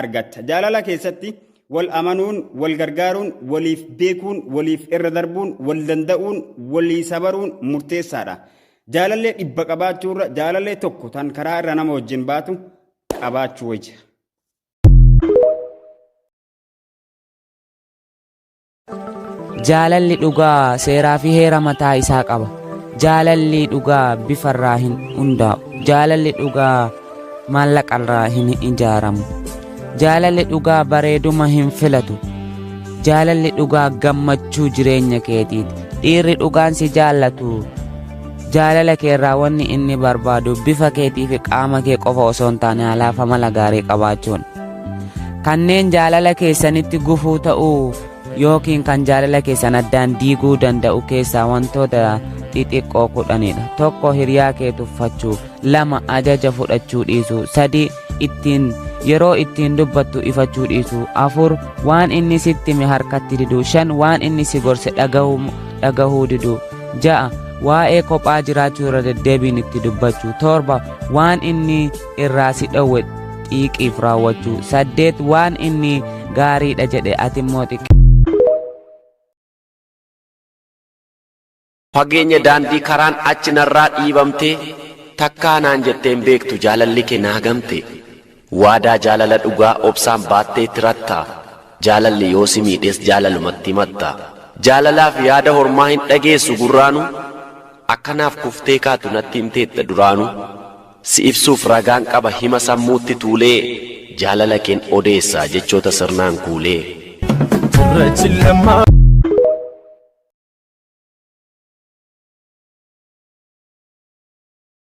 argatta. Jaalala keessatti wal amanuun, wal gargaaruun, waliif beekuun, waliif irra darbuun, wal danda'uun, walii sabaruun murteessaadha. Jaalallee dhibba qabaachuurra jaalallee tokko tan karaa irra nama wajjin baatu qabaachuu wayya. Jaalalli dhugaa seeraa fi heera mataa isaa qaba. Jaalalli dhugaa bifarraa hin hundaa'u. Jaalalli dhugaa maallaqarraa hin ijaaramu. Jaalalli dhugaa bareeduma hin filatu. Jaalalli dhugaa gammachuu jireenya keetiiti. Dhiirri dhugaan si jaallatu jaalala keerraa wanni inni barbaadu bifa keetii fi qaama kee qofa osoo hin taane halaaf amala gaarii qabaachuun. Kanneen jaalala keessanitti gufuu ta'uu yookiin kan jaalala keessan addaan diiguu danda'u keessaa wantoota xixiqqoo kudhanidha. 1 hiriyaa kee tuffachuu, 2 ajaja fudhachuu dhiisuu, 3 yeroo ittiin dubbattu ifachuu dhiisuu, 4 waan inni sitti hime harkatti diduu, 5 waan inni si gorse dhagahuu diduu, 6 waa'ee kophaa jiraachuu irra deddeebiin itti dubbachuu, 7 waan inni irraa si dhowwe xiiqiif raawwachuu, 8 waan inni gaariidha jedhe ati immoo xiqqe. Fageenya daandii karaan achi narraa dhiibamtee takkaa naan jetteen beektu jaalalli kee naa gamte. Waadaa jaalala dhugaa obsaan baattee tirattaa. Jaalalli yoo si miidhes jaalalumatti himatta. Jaalalaaf yaada hormaa hin dhageessu gurraanu. Akkanaaf kuftee kaatu natti himteetta duraanu. Si ibsuuf ragaan qaba hima sammuutti tuulee. Jaalala keen odeessaa jechoota sirnaan kuulee.